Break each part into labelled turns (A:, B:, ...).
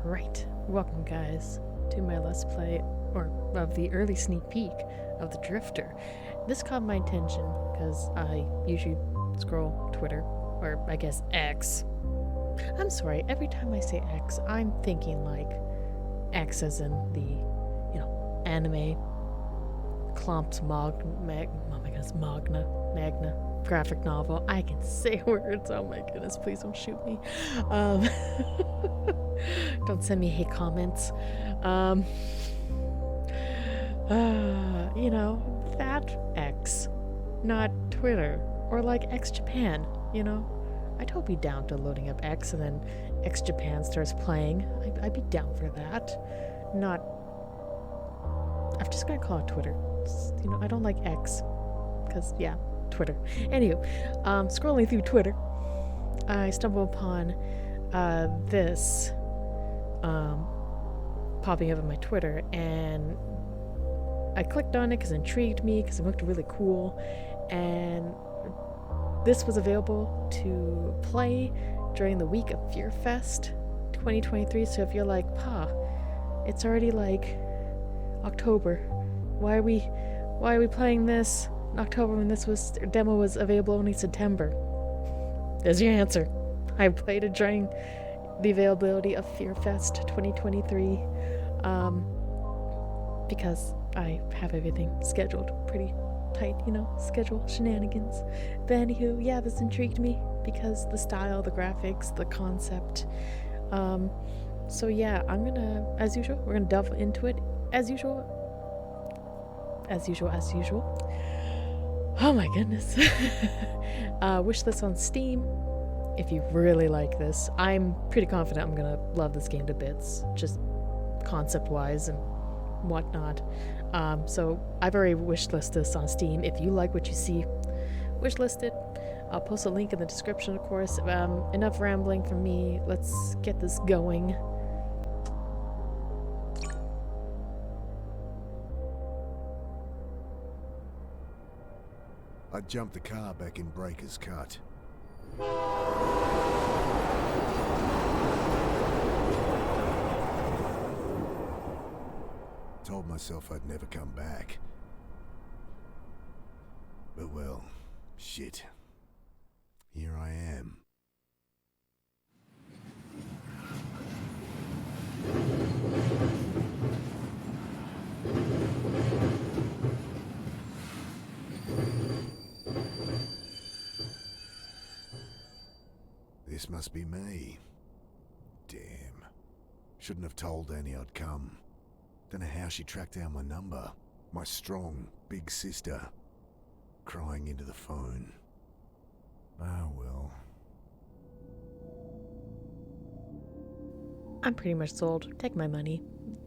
A: Right, welcome guys to my Let's Play, or of the early sneak peek of the Drifter. This caught my attention because I usually scroll Twitter, or I guess X. I'm sorry, every time I say X, I'm thinking like X as in the, anime, Klomp's Magna graphic novel. I can say words, oh my goodness, please don't shoot me. Don't send me hate comments. That X, not Twitter, or like X Japan, I'd totally be down to loading up X and then X Japan starts playing. I'd be down for that. I'm just gonna call it Twitter. I don't like X, because, yeah, Twitter. Anywho, scrolling through Twitter, I stumbled upon this popping up on my Twitter, and I clicked on it because it intrigued me, because it looked really cool, and this was available to play during the week of Fearfest 2023. So if you're like, it's already like October, why are we playing this in October when this demo was available only September? There's your answer. I played it during the availability of Fearfest 2023, because I have everything scheduled pretty tight, schedule shenanigans. But anywho, yeah, this intrigued me because the style, the graphics, the concept. So yeah, as usual, we're gonna delve into it as usual. Oh my goodness. Wishlist on Steam. If you really like this, I'm pretty confident I'm gonna love this game to bits, just concept-wise and whatnot. So I've already wishlisted this on Steam. If you like what you see, wishlist it. I'll post a link in the description, of course. Enough rambling from me. Let's get this going.
B: I jumped the car back in Breaker's Cut. Told myself I'd never come back. But well, shit. Here I am. This must be me. Damn. Shouldn't have told Annie I'd come. Don't know how she tracked down my number. My strong, big sister. Crying into the phone. Ah, well.
A: I'm pretty much sold. Take my money.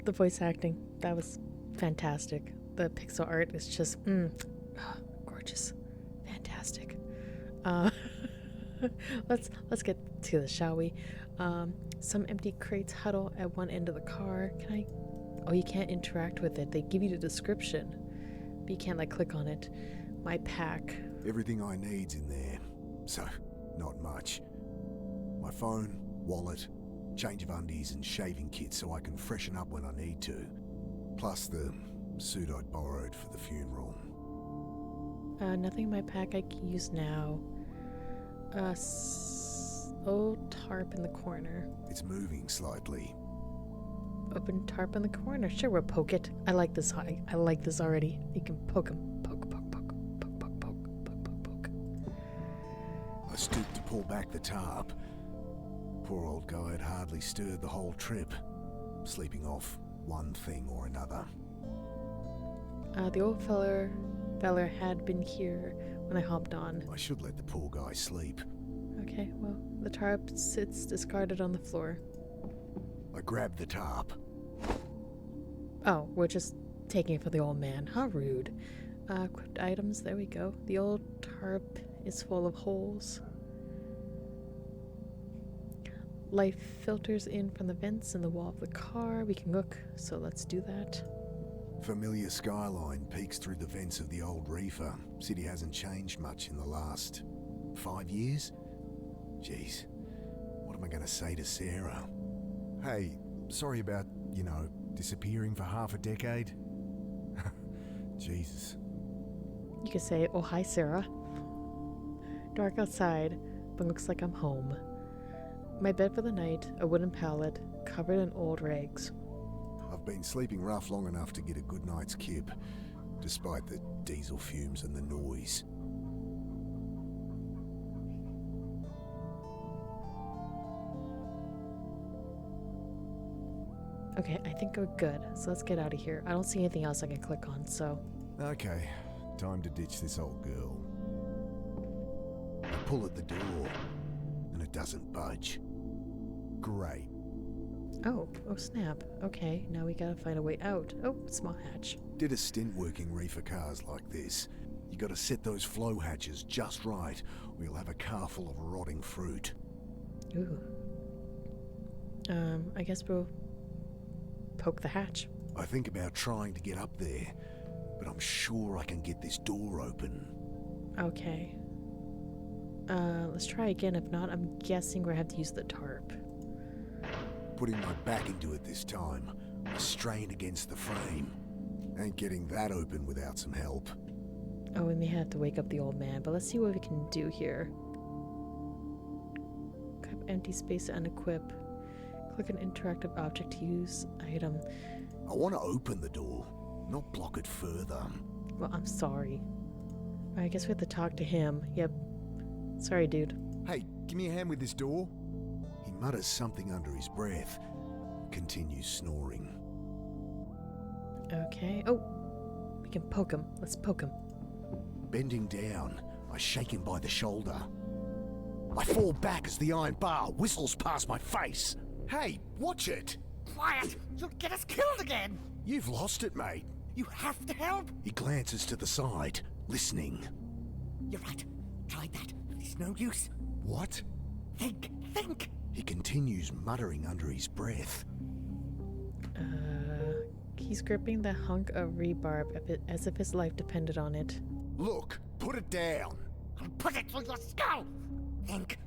A: The voice acting, that was fantastic. The pixel art is just, gorgeous. Fantastic. Let's get to this, shall we? Some empty crates huddle at one end of the car. Oh, you can't interact with it. They give you the description, but you can't click on it. My pack.
B: Everything I need's in there. So, not much. My phone, wallet, change of undies and shaving kit so I can freshen up when I need to. Plus the suit I'd borrowed for the funeral.
A: Nothing in my pack I can use now. Old tarp in the corner.
B: It's moving slightly.
A: Open tarp in the corner. Sure, we'll poke it. I like this. I like this already. You can poke him. Poke.
B: I stooped to pull back the tarp. Poor old guy had hardly stirred the whole trip, sleeping off one thing or another.
A: The old feller had been here when I hopped on.
B: I should let the poor guy sleep.
A: Okay, well, the tarp sits discarded on the floor.
B: I grabbed the tarp.
A: Oh, we're just taking it for the old man. How rude. Equipped items, there we go. The old tarp is full of holes. Light filters in from the vents in the wall of the car. We can look, so let's do that.
B: Familiar skyline peeks through the vents of the old reefer. City hasn't changed much in the last 5 years? Jeez, what am I going to say to Sarah? Hey, Sorry about, disappearing for half a decade. Jesus.
A: You could say, oh, hi, Sarah. Dark outside, but looks like I'm home. My bed for the night, a wooden pallet, covered in old rags.
B: I've been sleeping rough long enough to get a good night's kip, despite the diesel fumes and the noise.
A: Okay, I think we're good, so let's get out of here. I don't see anything else I can click on, so...
B: Okay, time to ditch this old girl. I pull at the door, and it doesn't budge. Great.
A: Oh snap. Okay, now we gotta find a way out. Oh, small hatch.
B: Did a stint working reefer cars like this. You gotta set those flow hatches just right, or you'll have a car full of rotting fruit.
A: Ooh. I guess we'll poke the hatch.
B: I think about trying to get up there, but I'm sure I can get this door open.
A: Okay. Let's try again. If not, I'm guessing we're gonna have to use the tarp.
B: Putting my back into it this time, I strain against the frame. Ain't getting that open without some help.
A: Oh, we may have to wake up the old man, but let's see what we can do here. Grab empty space and equip. Click an interactive object to use item.
B: I want to open the door, not block it further.
A: Well, I'm sorry. I guess we have to talk to him. Yep. Sorry, dude.
B: Hey, give me a hand with this door. He mutters something under his breath, continues snoring.
A: Okay. Oh, we can poke him. Let's poke him.
B: Bending down, I shake him by the shoulder. I fall back as the iron bar whistles past my face. Hey, watch it!
C: Quiet! You'll get us killed again!
B: You've lost it, mate.
C: You have to help!
B: He glances to the side, listening.
C: You're right. Tried that. It's no use.
B: What?
C: Think!
B: He continues muttering under his breath.
A: He's gripping the hunk of rebarb as if his life depended on it.
B: Look, put it down.
C: I'll put it through your skull! Think!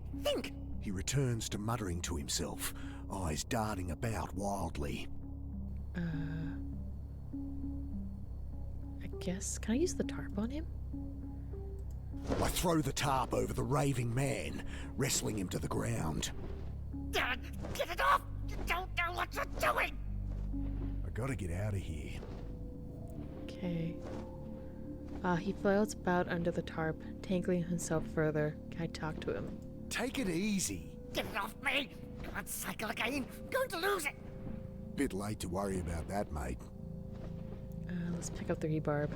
B: He returns to muttering to himself, eyes darting about wildly.
A: I guess, can I use the tarp on him?
B: I throw the tarp over the raving man, wrestling him to the ground.
C: Dad, get it off! You don't know what you're doing!
B: I gotta get out of here.
A: Okay. He flails about under the tarp, tangling himself further. Can I talk to him?
B: Take it easy.
C: Get it off me! Can't cycle again! Going to lose it!
B: Bit late to worry about that, mate.
A: Let's pick up the rebarb.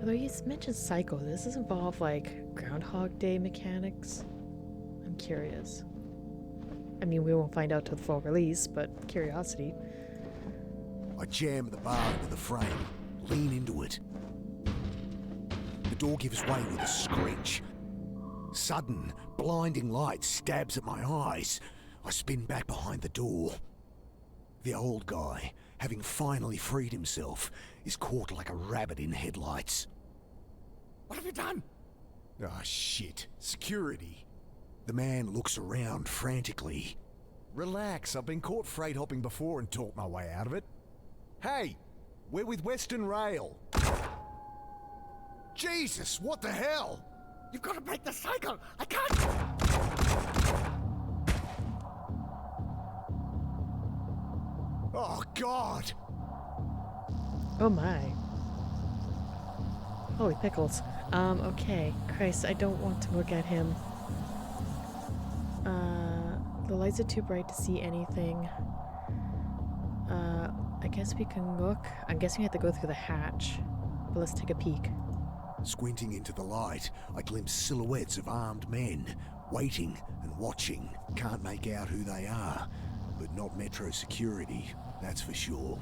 A: Although you mentioned cycle, does this involve like Groundhog Day mechanics? I'm curious. I mean, we won't find out till the full release, but curiosity.
B: I jam the bar into the frame, lean into it. The door gives way with a screech. Sudden, blinding light stabs at my eyes. I spin back behind the door. The old guy, having finally freed himself, is caught like a rabbit in headlights.
C: What have you done?
B: Ah, shit. Security. The man looks around frantically. Relax, I've been caught freight hopping before and talked my way out of it. Hey, we're with Western Rail. Jesus, what the hell?
C: You've got to break the cycle! I can't!
B: Oh, God!
A: Oh my. Holy pickles. Okay. Christ, I don't want to look at him. The lights are too bright to see anything. I guess we can look. I'm guessing we have to go through the hatch. But let's take a peek.
B: Squinting into the light, I glimpse silhouettes of armed men, waiting and watching. Can't make out who they are, but not Metro security, that's for sure.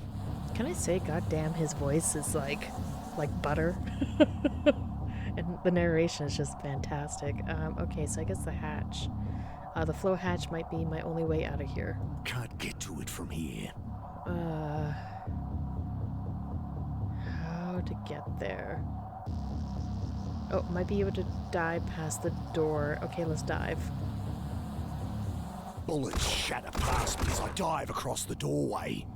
A: Can I say, goddamn, his voice is like butter? And the narration is just fantastic. Okay, so I guess the hatch. The flow hatch might be my only way out of here.
B: Can't get to it from here.
A: How to get there? Oh, might be able to dive past the door. Okay, let's dive.
B: Bullets shatter past me as I dive across the doorway.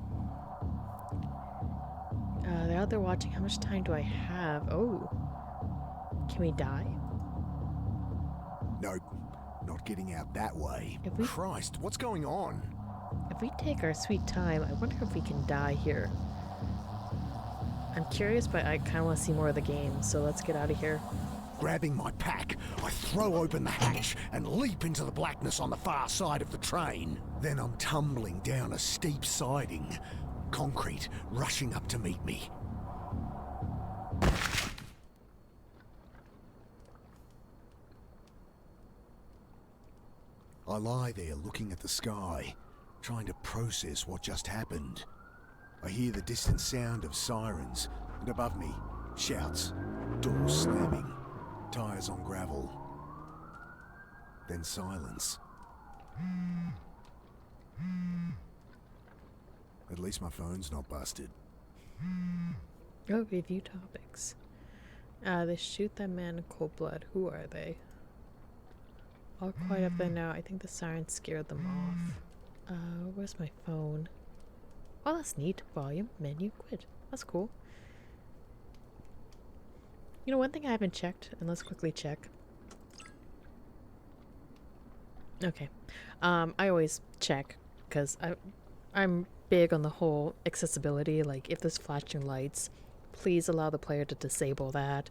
A: They're out there watching. How much time do I have? Oh. Can we die?
B: Nope, not getting out that way.
A: If we-
B: Christ, what's going on?
A: If we take our sweet time, I wonder if we can die here. I'm curious, but I kind of want to see more of the game, so let's get out of here.
B: Grabbing my pack, I throw open the hatch and leap into the blackness on the far side of the train. Then I'm tumbling down a steep siding, concrete rushing up to meet me. I lie there looking at the sky, trying to process what just happened. I hear the distant sound of sirens, and above me, shouts, doors slamming, tires on gravel. Then silence. At least my phone's not busted.
A: Oh, review topics. They shoot that man in cold blood. Who are they? All quiet up there now. I think the sirens scared them off. Where's my phone? Oh, that's neat. Volume, menu, quit. That's cool. You know, one thing I haven't checked, and let's quickly check. Okay. I always check, because I'm big on the whole accessibility. Like, if there's flashing lights, please allow the player to disable that.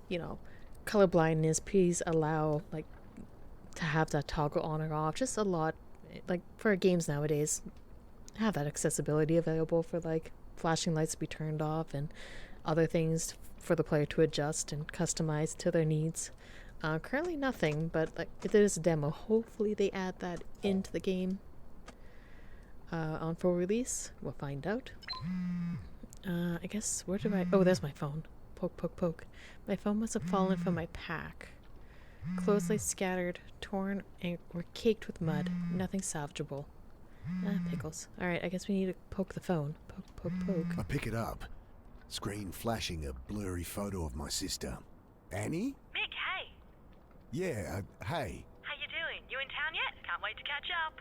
A: You know, color blindness, please allow, like, to have that toggle on or off. Just a lot, like, for games nowadays, have that accessibility available for, like, flashing lights to be turned off and other things for the player to adjust and customize to their needs. Currently nothing, but, like, if there's a demo, hopefully they add that into the game. On full release, we'll find out. I guess, where do I... Oh, there's my phone. Poke, poke, poke. My phone must have fallen from my pack. Clothes lay scattered, torn, and were caked with mud. Nothing salvageable. Pickles. Alright, I guess we need to poke the phone. Poke, poke, poke.
B: I pick it up, screen flashing a blurry photo of my sister. Annie?
D: Mick, hey.
B: Yeah, hey.
D: How you doing? You in town yet? Can't wait to catch up.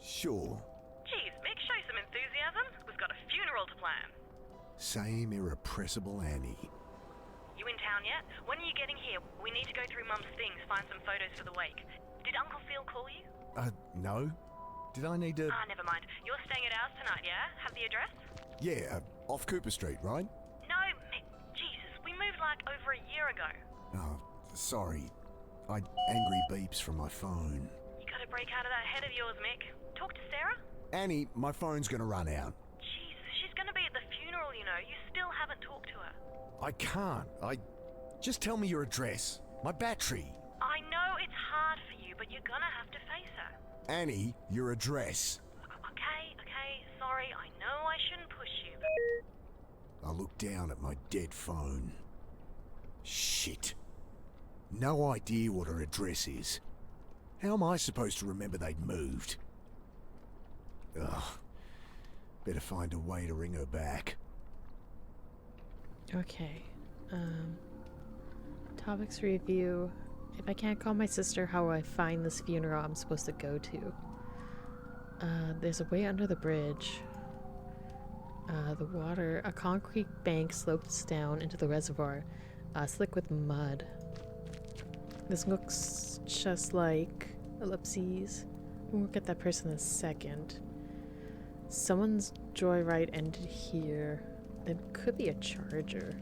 B: Sure.
D: Geez, Mick, show some enthusiasm. We've got a funeral to plan.
B: Same irrepressible Annie.
D: You in town yet? When are you getting here? We need to go through Mum's things, find some photos for the wake. Did Uncle Phil call you?
B: No. Did I need to...
D: Never mind. You're staying at ours tonight, yeah? Have the address?
B: Yeah, off Cooper Street, right?
D: No, Mick. Jesus, we moved like over a year ago.
B: Oh, sorry. Angry beeps from my phone.
D: You gotta break out of that head of yours, Mick. Talk to Sarah?
B: Annie, my phone's gonna run out.
D: Jesus, she's gonna be at the funeral, you know. You still haven't talked to her.
B: I can't. Just tell me your address. My battery.
D: I know it's hard for you, but you're gonna have to face her.
B: Annie, your address.
D: Okay, sorry, I know I shouldn't push you, but...
B: I look down at my dead phone. Shit. No idea what her address is. How am I supposed to remember they'd moved? Ugh. Better find a way to ring her back.
A: Okay. Topics review. If I can't call my sister, how will I find this funeral I'm supposed to go to? There's a way under the bridge. The water, a concrete bank slopes down into the reservoir, slick with mud. This looks just like ellipses. We'll look at that person in a second. Someone's joyride ended here. There could be a charger.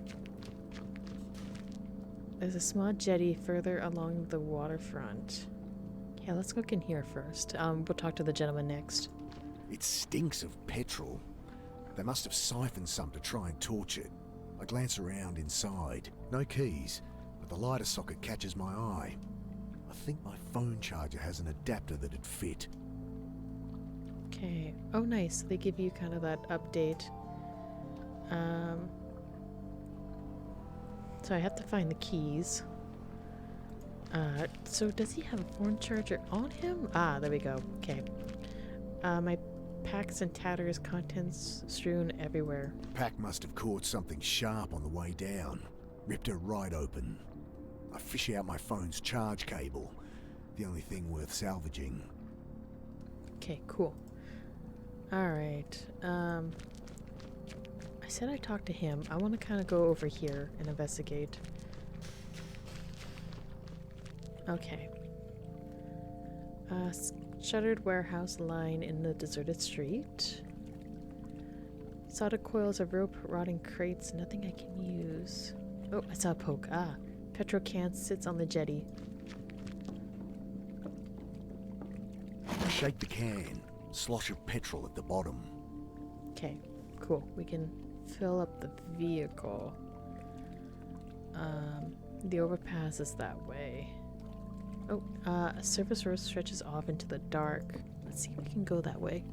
A: There's a small jetty further along the waterfront. Yeah, let's look in here first. We'll talk to the gentleman next.
B: It stinks of petrol. They must have siphoned some to try and torch it. I glance around inside. No keys, but the lighter socket catches my eye. I think my phone charger has an adapter that'd fit.
A: Okay. Oh, nice. They give you kind of that update. So I have to find the keys. So does he have a phone charger on him? Ah, there we go. Okay. My packs and tatters, contents strewn everywhere.
B: Pack must have caught something sharp on the way down. Ripped her right open. I fish out my phone's charge cable. The only thing worth salvaging.
A: Okay, cool. Alright, I said I talked to him. I want to kind of go over here and investigate. Okay. Shuttered warehouse line in the deserted street. Soldered coils of rope, rotting crates, nothing I can use. Oh, I saw a poke. Ah, petrol can sits on the jetty.
B: Shake the can. Slosh of petrol at the bottom.
A: Okay, cool. We can fill up the vehicle. The overpass is that way. Oh, a surface road stretches off into the dark. Let's see if we can go that way.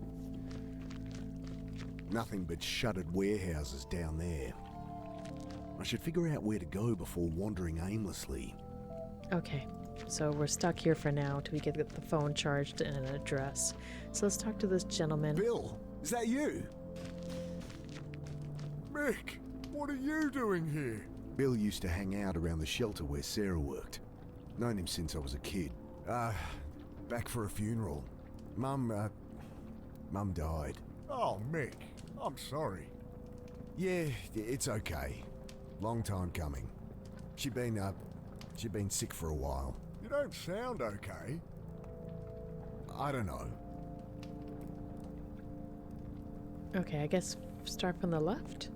B: Nothing but shuttered warehouses down there. I should figure out where to go before wandering aimlessly.
A: Okay, so we're stuck here for now till we get the phone charged and an address. So let's talk to this gentleman.
B: Bill, is that you?
E: Mick, what are you doing here?
B: Bill used to hang out around the shelter where Sarah worked. Known him since I was a kid. Back for a funeral. Mum died.
E: Oh, Mick, I'm sorry.
B: Yeah, it's okay. Long time coming. She'd been sick for a while.
E: You don't sound okay.
B: I don't know.
A: Okay, I guess start from the left?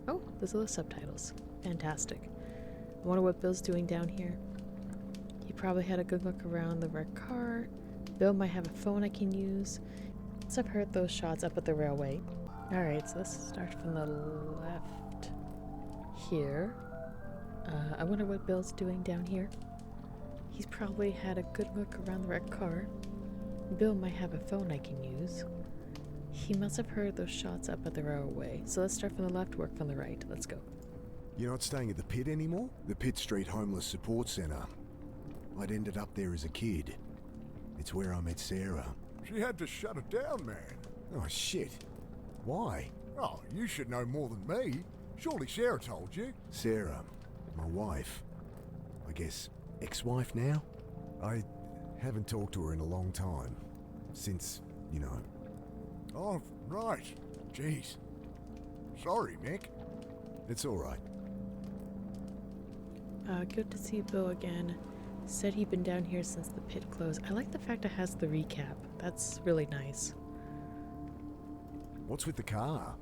A: Oh, there's little subtitles. Fantastic. I wonder what Bill's doing down here. He probably had a good look around the red car. Bill might have a phone I can use. Since I've heard those shots up at the railway. Alright, so let's start from the left here. I wonder what Bill's doing down here. He's probably had a good look around the red car. Bill might have a phone I can use. He must have heard those shots up at the railway. So let's start from the left, work from the right. Let's go.
B: You're not staying at the Pit anymore? The Pitt Street Homeless Support Centre. I'd ended up there as a kid. It's where I met Sarah.
E: She had to shut it down, man.
B: Oh, shit. Why?
E: Oh, you should know more than me. Surely Sarah told you.
B: Sarah, my wife. I guess ex-wife now? I haven't talked to her in a long time. Since, you know.
E: Oh, right. Jeez. Sorry, Mick.
B: It's alright.
A: Good to see Bill again. Said he'd been down here since the pit closed. I like the fact it has the recap. That's really nice.
B: What's with the car?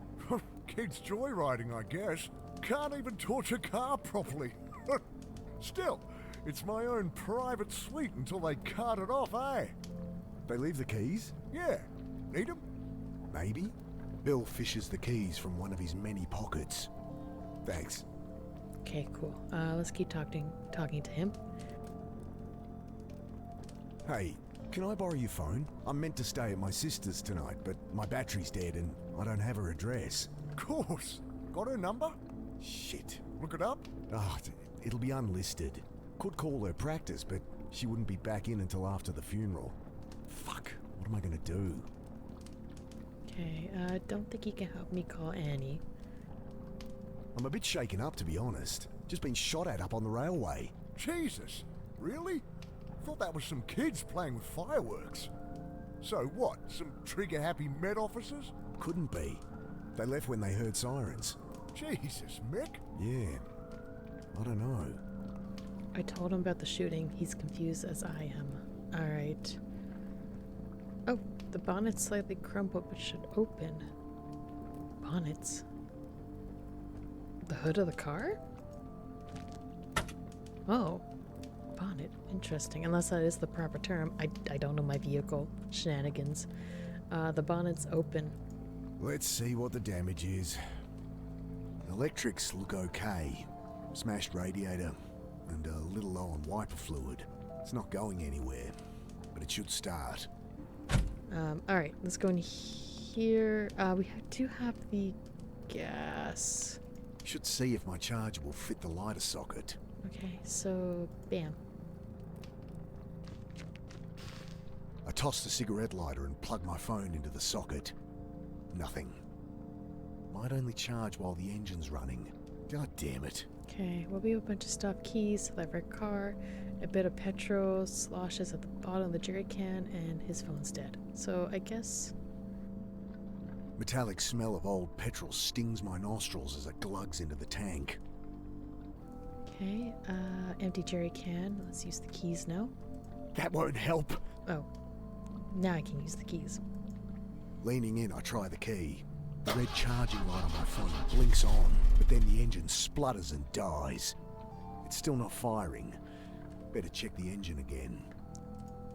E: Kids joyriding, I guess. Can't even torch a car properly. Still, it's my own private suite until they cart it off, eh?
B: They leave the keys?
E: Yeah. Need 'em?
B: Maybe. Bill fishes the keys from one of his many pockets. Thanks.
A: Okay, cool. Let's keep talking to him.
B: Hey, can I borrow your phone? I'm meant to stay at my sister's tonight, but my battery's dead and I don't have her address.
E: Of course. Got her number?
B: Shit.
E: Look it up?
B: Oh, it'll be unlisted. Could call her practice, but she wouldn't be back in until after the funeral. Fuck. What am I gonna do?
A: Okay, I don't think he can help me call Annie.
B: I'm a bit shaken up, to be honest. Just been shot at up on the railway.
E: Jesus. Really? Thought that was some kids playing with fireworks. So what? Some trigger-happy Met officers?
B: Couldn't be. They left when they heard sirens.
E: Jesus, Mick.
B: Yeah. I don't know.
A: I told him about the shooting. He's confused as I am. Alright. Oh, the bonnet's slightly crumpled but should open. Bonnets? The hood of the car? Oh. Bonnet. Interesting. Unless that is the proper term. I don't know my vehicle. Shenanigans. The bonnet's open.
B: Let's see what the damage is. Electrics look okay. Smashed radiator and a little low on wiper fluid. It's not going anywhere, but it should start.
A: Alright, let's go in here. We do have the gas.
B: Should see if my charger will fit the lighter socket.
A: Okay, so bam.
B: I toss the cigarette lighter and plug my phone into the socket. Nothing. Might only charge while the engine's running. God damn it.
A: Okay, well, we have a bunch of stuff. Keys, that red car, A bit of petrol sloshes at the bottom of the jerry can, and his phone's dead. So I guess...
B: Metallic smell of old petrol stings my nostrils as it glugs into the tank.
A: Okay, empty jerry can. Let's use the keys now.
B: That won't help.
A: Oh, now I can use the keys.
B: Leaning in, I try the key. The red charging light on my phone blinks on, but then the engine splutters and dies. It's still not firing. Better check the engine again.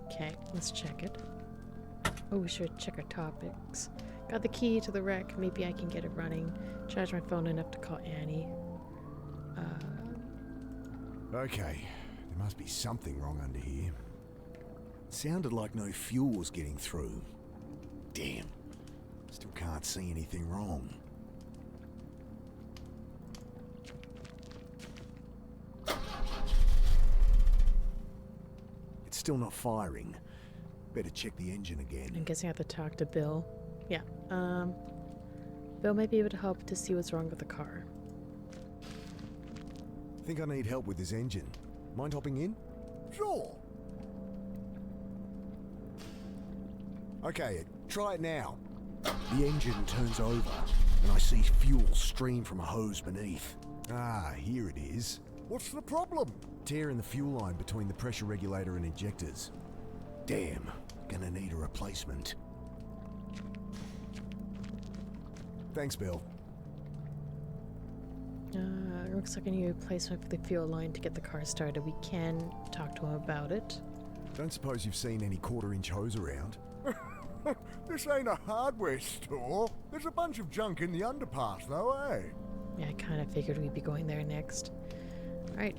A: Okay, let's check it. Oh, we should check our topics. Got the key to the wreck. Maybe I can get it running. Charge my phone enough to call Annie.
B: Okay, there must be something wrong under here. It sounded like no fuel was getting through. Damn. Still can't see anything wrong. It's still not firing. Better check the engine again.
A: I'm guessing I have to talk to Bill. Yeah, Bill might be able to help to see what's wrong with the car.
B: Think I need help with this engine. Mind hopping in?
E: Sure.
B: Okay, try it now. The engine turns over, and I see fuel stream from a hose beneath. Ah, here it is.
E: What's the problem?
B: Tear in the fuel line between the pressure regulator and injectors. Damn, gonna need a replacement. Thanks, Bill.
A: Looks like I need a replacement for the fuel line to get the car started. We can talk to him about it.
B: Don't suppose you've seen any quarter-inch hose around?
E: This ain't a hardware store. There's a bunch of junk in the underpass, though, eh?
A: Yeah, I kind of figured we'd be going there next. Alright.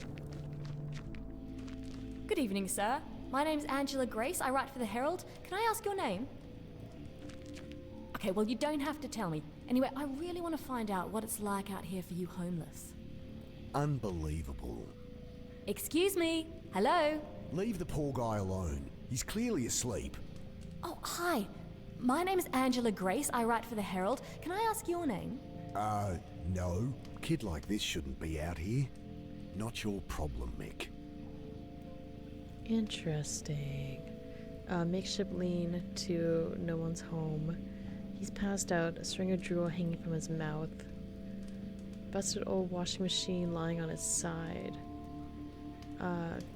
F: Good evening, sir. My name's Angela Grace. I write for the Herald. Can I ask your name? Okay, well, you don't have to tell me. Anyway, I really want to find out what it's like out here for you homeless.
B: Unbelievable.
F: Excuse me? Hello?
B: Leave the poor guy alone. He's clearly asleep.
F: Oh, hi. My name's Angela Grace. I write for the Herald. Can I ask your name?
B: No. Kid like this shouldn't be out here. Not your problem, Mick.
A: Interesting. Makeshift lean to no one's home. He's passed out, a string of drool hanging from his mouth. Busted old washing machine lying on his side.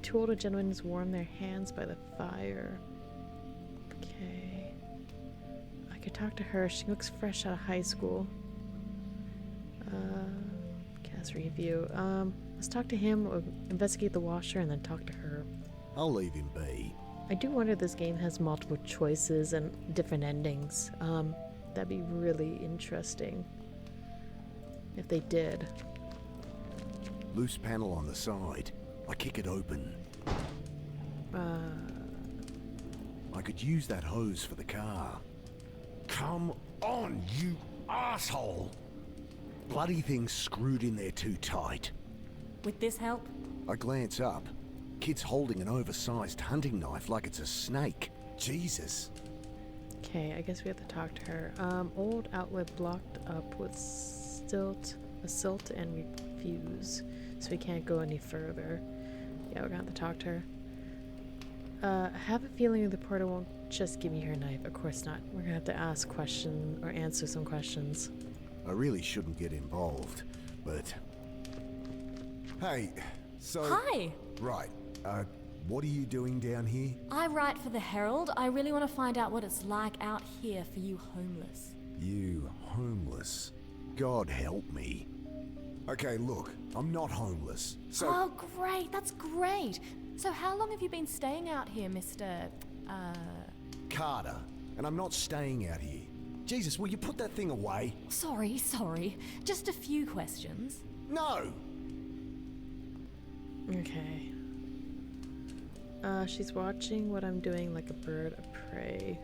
A: Two older gentlemen warm their hands by the fire. Okay. I could talk to her. She looks fresh out of high school. Cast review. Let's talk to him, investigate the washer, and then talk to her.
B: I'll leave him be.
A: I do wonder if this game has multiple choices and different endings. That'd be really interesting if they did.
B: Loose panel on the side. I kick it open. I could use that hose for the car. Come on, you asshole! Bloody thing's screwed in there too tight.
F: With this help?
B: I glance up. Kid's holding an oversized hunting knife like it's a snake. Jesus.
A: Okay, I guess we have to talk to her. Old outlet blocked up with a silt and refuse, so we can't go any further. Yeah, we're gonna have to talk to her. I have a feeling the porter won't just give me her knife. Of course not. We're gonna have to ask questions or answer some questions.
B: I really shouldn't get involved, but... Hey, so...
F: Hi!
B: Right, what are you doing down here?
F: I write for the Herald. I really want to find out what it's like out here for you homeless.
B: You homeless? God help me. Okay, look, I'm not homeless, so...
F: Oh, great. That's great. So how long have you been staying out here, Mr.
B: Carter, and I'm not staying out here. Jesus, will you put that thing away?
F: Sorry. Just a few questions.
B: No!
A: Okay. She's watching what I'm doing like a bird of prey.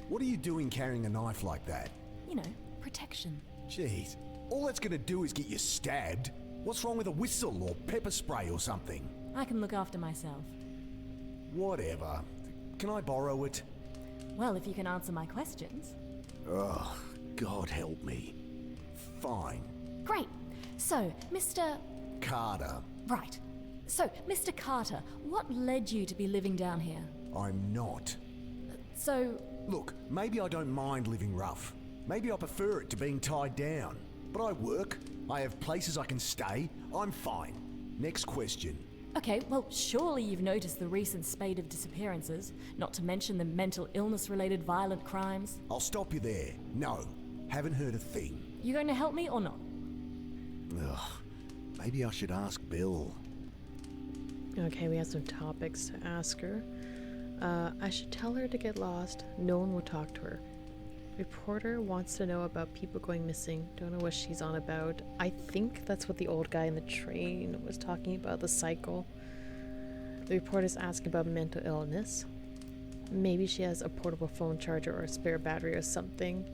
B: What are you doing carrying a knife like that?
F: You know, protection.
B: Jeez, all that's gonna do is get you stabbed. What's wrong with a whistle or pepper spray or something?
F: I can look after myself.
B: Whatever. Can I borrow it?
F: Well, if you can answer my questions.
B: Ugh, God help me. Fine.
F: Great. So, Mr.
B: Carter.
F: Right. So, Mr. Carter, what led you to be living down here?
G: I'm not.
F: So,
G: Look, maybe I don't mind living rough. Maybe I prefer it to being tied down. But I work, I have places I can stay, I'm fine. Next question.
F: okay, well, surely you've noticed the recent spate of disappearances, not to mention the mental illness-related violent crimes.
G: I'll stop you there. No, haven't heard a thing.
F: You going to help me or not?
B: Ugh. Maybe I should ask Bill.
A: Okay, we have some topics to ask her. I should tell her to get lost. No one will talk to her. Reporter wants to know about people going missing. Don't know what she's on about. I think that's what the old guy in the train was talking about, the cycle. The reporter's asking about mental illness. Maybe she has a portable phone charger or a spare battery or something.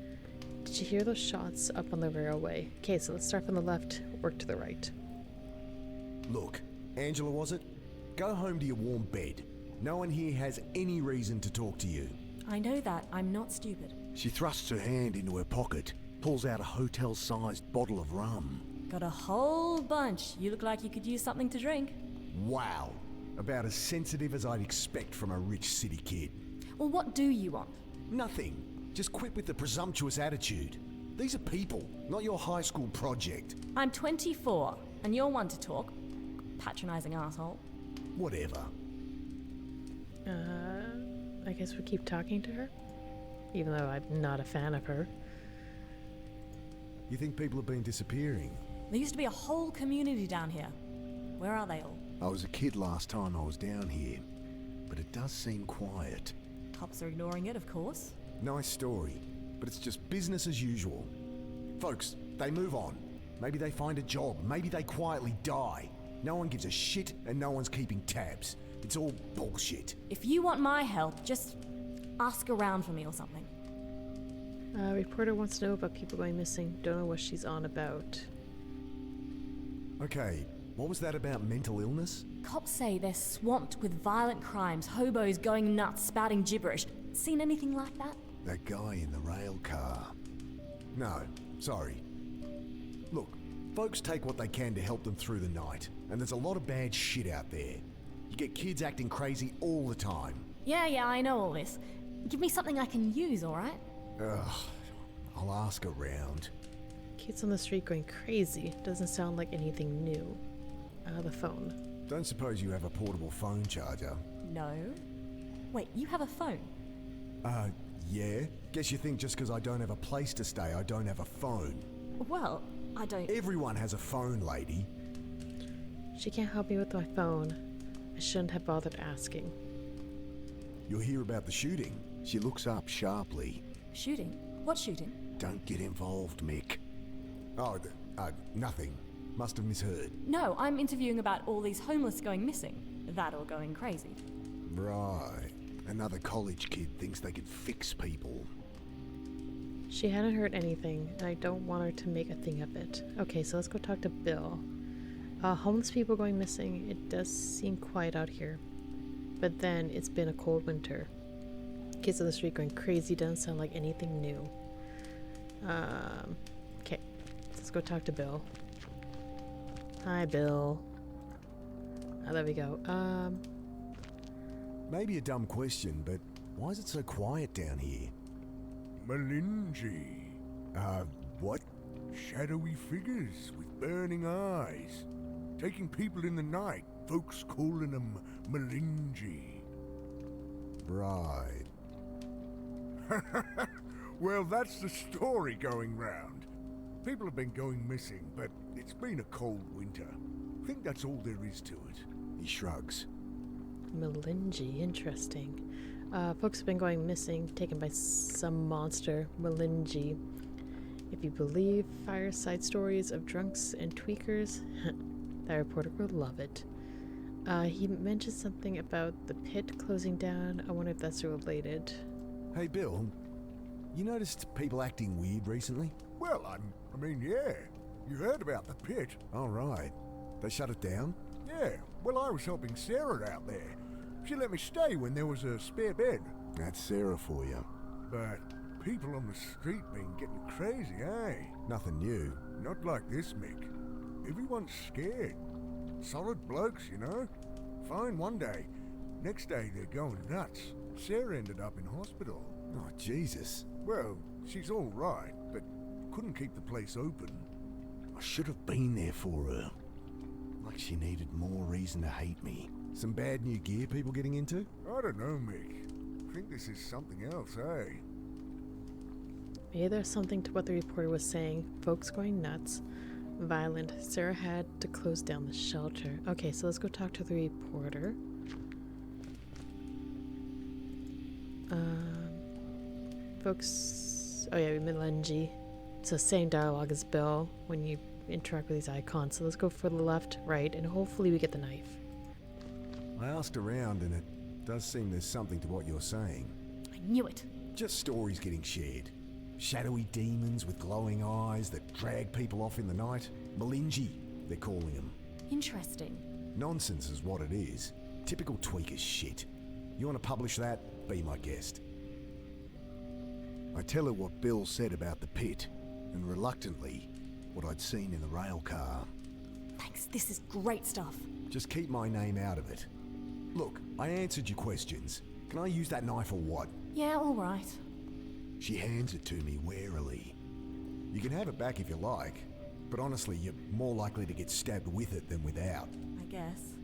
A: Did you hear those shots up on the railway? Okay, so let's start from the left, work to the right.
G: Look, Angela, was it? Go home to your warm bed. No one here has any reason to talk to you.
F: I know that. I'm not stupid.
B: She thrusts her hand into her pocket, pulls out a hotel-sized bottle of rum.
F: Got a whole bunch. You look like you could use something to drink.
G: Wow. About as sensitive as I'd expect from a rich city kid.
F: Well, what do you want?
G: Nothing. Just quit with the presumptuous attitude. These are people, not your high school project.
F: I'm 24, and you're one to talk. Patronizing asshole.
G: Whatever.
A: I guess we keep talking to her, even though I'm not a fan of her.
G: You think people have been disappearing?
F: There used to be a whole community down here. Where are they all?
B: I was a kid last time I was down here, but it does seem quiet.
F: Cops are ignoring it, of course.
G: Nice story, but it's just business as usual. Folks, they move on. Maybe they find a job, maybe they quietly die. No one gives a shit and no one's keeping tabs. It's all bullshit.
F: If you want my help, just ask around for me or something.
A: Reporter wants to know about people going missing. Don't know what she's on about.
G: Okay, what was that about mental illness?
F: Cops say they're swamped with violent crimes, hobos going nuts, spouting gibberish. Seen anything like that?
B: That guy in the rail car.
G: No, sorry. Look, folks take what they can to help them through the night, and there's a lot of bad shit out there. You get kids acting crazy all the time.
F: Yeah, I know all this. Give me something I can use, alright?
G: Ugh, I'll ask around.
A: Kids on the street going crazy. Doesn't sound like anything new. The phone.
G: Don't suppose you have a portable phone charger?
F: No. Wait, you have a phone?
G: Yeah? Guess you think just because I don't have a place to stay, I don't have a phone.
F: Well, I don't...
G: Everyone has a phone, lady.
A: She can't help me with my phone. I shouldn't have bothered asking.
G: You'll hear about the shooting.
B: She looks up sharply.
F: Shooting? What shooting?
B: Don't get involved, Mick.
G: Oh, nothing. Must have misheard.
F: No, I'm interviewing about all these homeless going missing. That or going crazy.
G: Right.
B: Another college kid thinks they can fix people.
A: She hadn't heard anything, and I don't want her to make a thing of it. Okay, so let's go talk to Bill. Homeless people going missing. It does seem quiet out here. But then it's been a cold winter. Kids on the street going crazy doesn't sound like anything new. Okay, let's go talk to Bill. Hi, Bill. There we go.
G: Maybe a dumb question, but why is it so quiet down here?
E: Malinji.
G: What?
E: Shadowy figures with burning eyes. Taking people in the night. Folks calling them Malinji.
G: Right.
E: Well, that's the story going round. People have been going missing, but it's been a cold winter. I think that's all there is to it.
B: He shrugs.
A: Malinji, interesting. Folks have been going missing, taken by some monster, Malinji. If you believe fireside stories of drunks and tweakers, that reporter will love it. He mentioned something about the pit closing down. I wonder if that's related.
G: Hey, Bill. You noticed people acting weird recently?
E: Well, I mean, yeah. You heard about the pit.
G: All right. They shut it down?
E: Yeah, well, I was helping Sarah out there. She let me stay when there was a spare bed.
B: That's Sarah for you.
E: But people on the street been getting crazy, eh?
G: Nothing new.
E: Not like this, Mick. Everyone's scared. Solid blokes, you know. Fine one day. Next day they're going nuts. Sarah ended up in hospital.
B: Oh, Jesus.
E: Well, she's all right, but couldn't keep the place open.
B: I should have been there for her. Like she needed more reason to hate me.
G: Some bad new gear people getting into?
E: I don't know, Mick. I think this is something else, eh?
A: Maybe there's something to what the reporter was saying. Folks going nuts. Violent. Sarah had to close down the shelter. Okay, so let's go talk to the reporter. Folks... Oh yeah, Milenji. It's the same dialogue as Bill when you interact with these icons. So let's go for the left, right, and hopefully we get the knife.
G: I asked around and it does seem there's something to what you're saying.
F: I knew it.
G: Just stories getting shared. Shadowy demons with glowing eyes that drag people off in the night. Malinji, they're calling them.
F: Interesting.
G: Nonsense is what it is. Typical tweaker shit. You want to publish that? Be my guest.
B: I tell her what Bill said about the pit, and reluctantly, what I'd seen in the rail car.
F: Thanks, this is great stuff.
G: Just keep my name out of it. Look, I answered your questions. Can I use that knife or what?
F: Yeah, all right.
B: She hands it to me warily.
G: You can have it back if you like, but honestly, you're more likely to get stabbed with it than without.
F: I guess.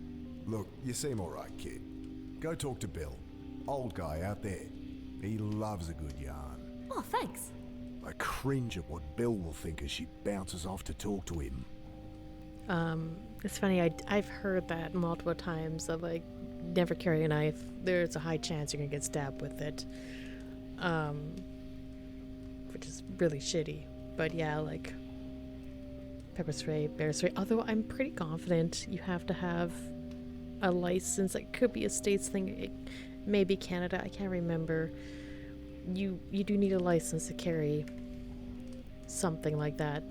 G: Look, you seem alright, kid. Go talk to Bill. Old guy out there. He loves a good yarn.
F: Oh, thanks.
B: I cringe at what Bill will think as she bounces off to talk to him.
A: It's funny, I've heard that multiple times of like, never carry a knife. There's a high chance you're gonna get stabbed with it. Which is really shitty. But yeah, like pepper spray, bear spray. Although I'm pretty confident you have to have a license. It could be a states thing. It may be Canada. I can't remember. You do need a license to carry something like that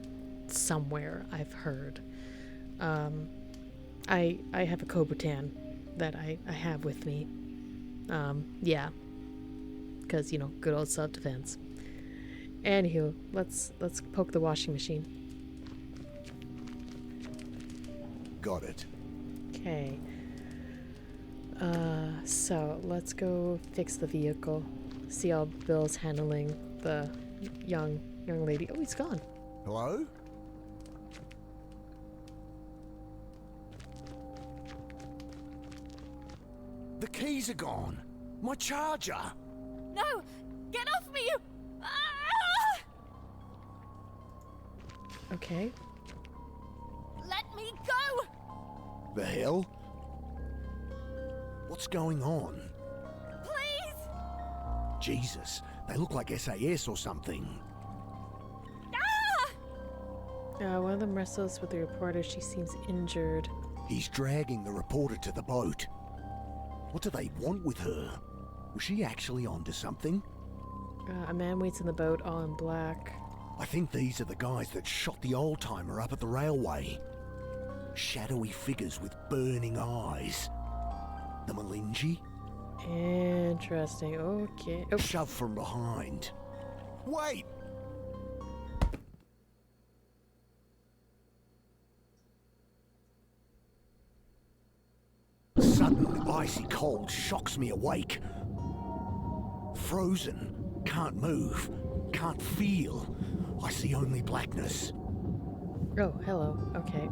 A: somewhere, I've heard. I have a Kobutan that I have with me. Yeah. Because, you know, good old self-defense. Anywho, let's poke the washing machine.
B: Got it.
A: Okay. So let's go fix the vehicle. See how Bill's handling the young lady. Oh, he's gone.
G: Hello? The keys are gone. My charger.
F: No! Get off me, you... Ah!
A: Okay.
F: Let me go!
B: The hell? What's going on?
F: Please!
B: Jesus, they look like SAS or something.
F: Ah!
A: One of them wrestles with the reporter. She seems injured.
B: He's dragging the reporter to the boat. What do they want with her? Was she actually onto something?
A: A man waits in the boat, all in black.
B: I think these are the guys that shot the old-timer up at the railway. Shadowy figures with burning eyes. The Malinji?
A: Interesting. Okay. Oh.
B: Shove from behind. Wait! Sudden icy cold shocks me awake. Frozen. Can't move. Can't feel. I see only blackness.
A: Oh, hello. Okay.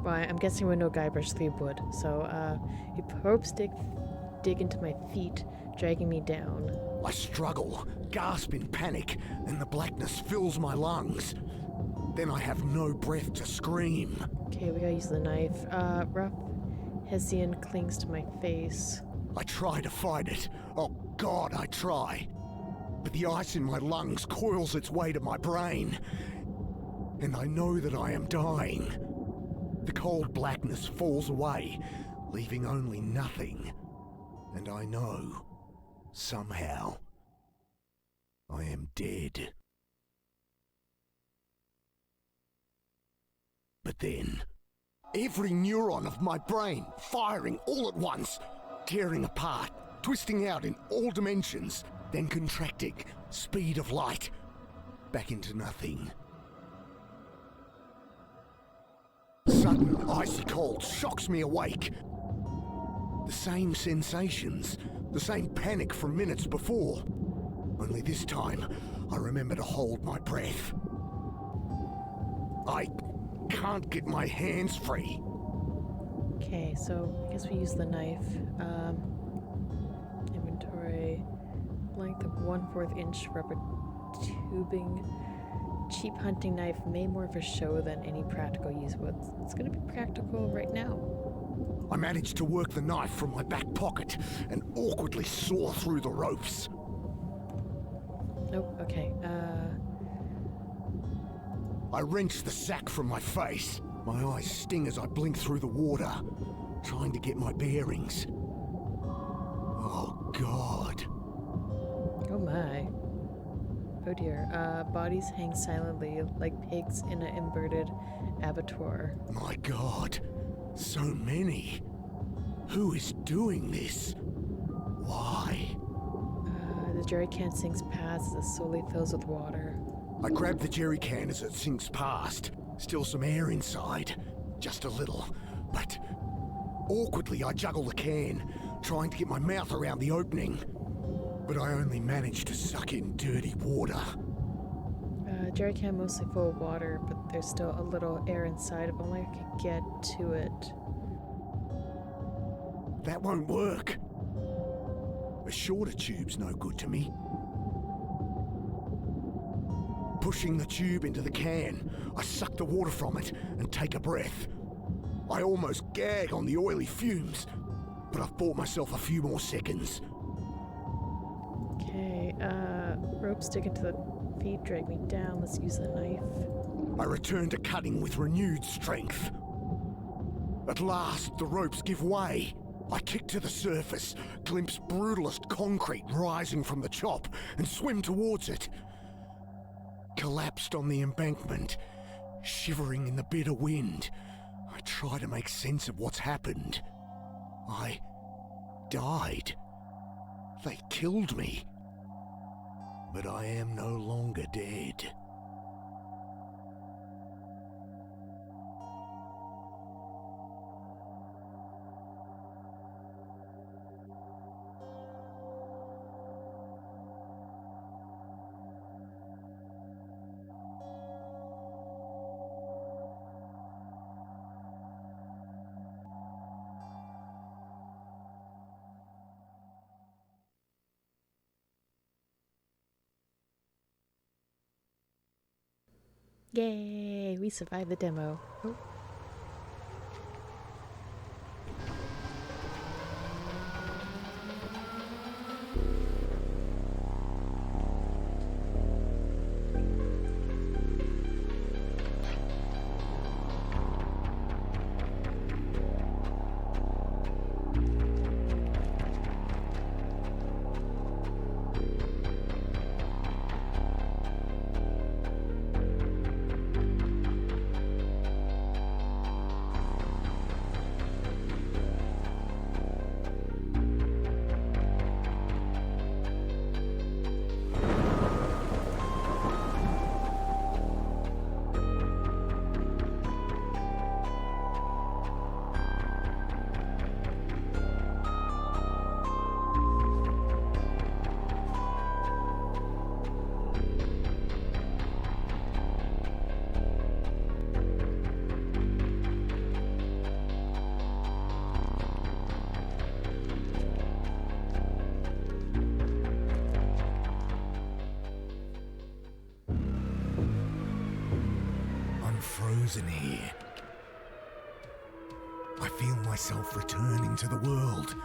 A: Well, I'm guessing we're no Guybrush Threepwood. So, he probes dig into my feet, dragging me down.
B: I struggle, gasp in panic, and the blackness fills my lungs. Then I have no breath to scream.
A: Okay, we gotta use the knife. Rough Hessian clings to my face.
B: I try to fight it. Oh God, I try. But the ice in my lungs coils its way to my brain. And I know that I am dying. The cold blackness falls away, leaving only nothing. And I know, somehow, I am dead. But then, every neuron of my brain firing all at once, tearing apart, twisting out in all dimensions, then contracting, speed of light, back into nothing.
G: sudden icy cold shocks me awake. The same sensations, the same panic from minutes before. Only this time, I remember to hold my breath. I can't get my hands free.
A: Okay, so I guess we use the knife. Inventory. Length of 1/4 inch rubber tubing. Cheap hunting knife, made more for show than any practical use. Well, it's gonna be practical right now.
G: I managed to work the knife from my back pocket and awkwardly saw through the ropes.
A: Nope, okay.
G: I wrenched the sack from my face. My eyes sting as I blink through the water, trying to get my bearings. Oh, God.
A: Oh my. Oh dear. Bodies hang silently like pigs in an inverted abattoir.
G: My God. So many. Who is doing this? Why?
A: The jerry can sinks past as it slowly fills with water.
G: I grab the jerry can as it sinks past. Still some air inside. Just a little. But awkwardly I juggle the can, trying to get my mouth around the opening. But I only manage to suck in dirty water.
A: Jerry can mostly full of water, but there's still a little air inside. If only I could get to it.
G: That won't work. A shorter tube's no good to me. Pushing the tube into the can, I suck the water from it and take a breath. I almost gag on the oily fumes, but I've bought myself a few more seconds.
A: Okay, rope sticking to the feet, drag me down. Let's use the knife.
G: I return to cutting with renewed strength. At last, the ropes give way. I kick to the surface, glimpse brutalist concrete rising from the chop, and swim towards it. Collapsed on the embankment, shivering in the bitter wind, I try to make sense of what's happened. I died. They killed me. But I am no longer dead.
A: Yay! We survived the demo. Oh.
G: Frozen here. I feel myself returning to the world.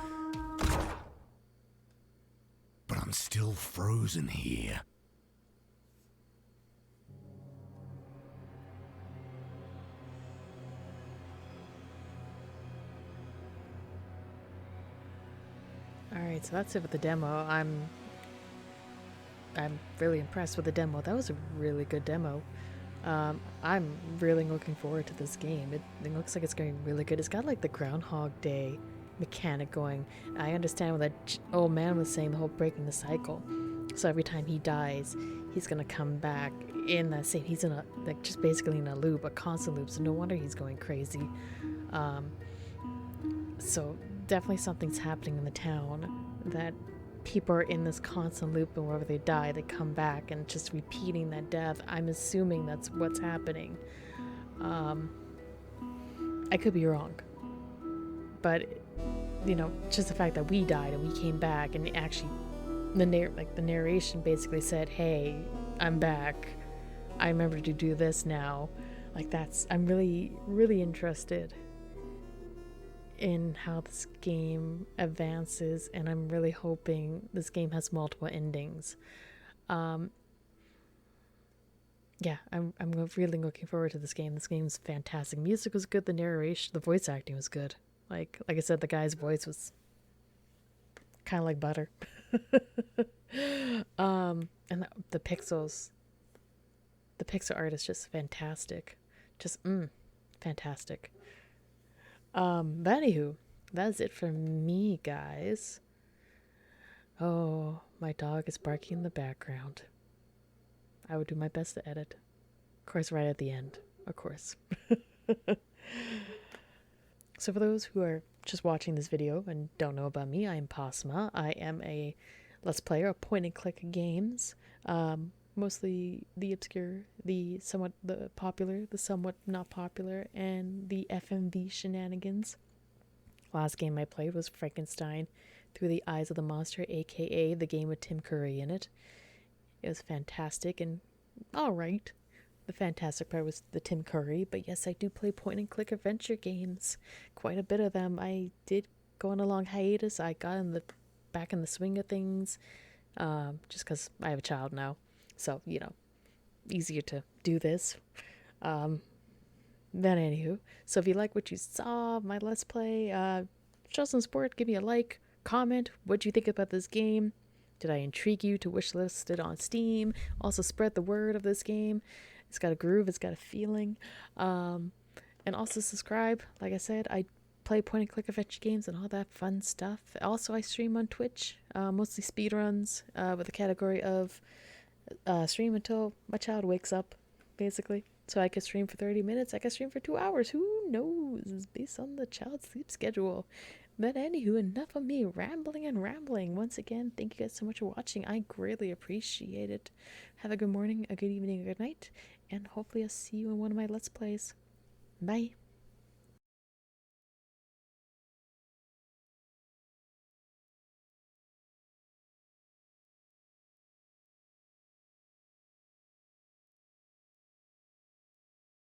G: But I'm still frozen here.
A: Alright, so that's it with the demo. I'm really impressed with the demo. That was a really good demo. I'm really looking forward to this game. It looks like it's going really good. It's got like the Groundhog Day mechanic going. I understand what that old man was saying, the whole breaking the cycle. So every time he dies, he's gonna come back in that same. He's in a like just basically in a loop, a constant loop. So no wonder he's going crazy. So definitely something's happening in the town that people are in this constant loop, and wherever they die, they come back and just repeating that death. I'm assuming that's what's happening. I could be wrong, but you know, just the fact that we died and we came back, and actually, the narration basically said, "Hey, I'm back. I remember to do this now." Like that's. I'm really, really interested in how this game advances, and I'm really hoping this game has multiple endings. Yeah, I'm really looking forward to this game. This game's fantastic. Music was good, the narration, the voice acting was good. Like I said, the guy's voice was kind of like butter. And the pixels, the pixel art is just fantastic. Just fantastic. But anywho, that's it for me, guys. Oh, my dog is barking in the background. I would do my best to edit. Of course, right at the end. Of course. So for those who are just watching this video and don't know about me, I am Pasma. I am a Let's Player of point-and-click games. Mostly the obscure, the popular, the somewhat not popular, and the FMV shenanigans. Last game I played was Frankenstein Through the Eyes of the Monster, aka the game with Tim Curry in it. It was fantastic and alright. The fantastic part was the Tim Curry, but yes, I do play point-and-click adventure games. Quite a bit of them. I did go on a long hiatus. I got back in the swing of things, just because I have a child now. So, you know, easier to do this. Then anywho, so if you like what you saw, my Let's Play, show some support, give me a like, comment, what do you think about this game? Did I intrigue you to wishlist it on Steam? Also spread the word of this game. It's got a groove, it's got a feeling. And also subscribe. Like I said, I play point-and-click adventure games and all that fun stuff. Also, I stream on Twitch, mostly speedruns, with the category of stream until my child wakes up, basically. So I could stream for 30 minutes, I could stream for 2 hours, who knows, based on the child's sleep schedule. But anywho, enough of me rambling. Once again, thank you guys so much for watching. I greatly appreciate it. Have a good morning, a good evening, a good night, and hopefully I'll see you in one of my Let's Plays. Bye.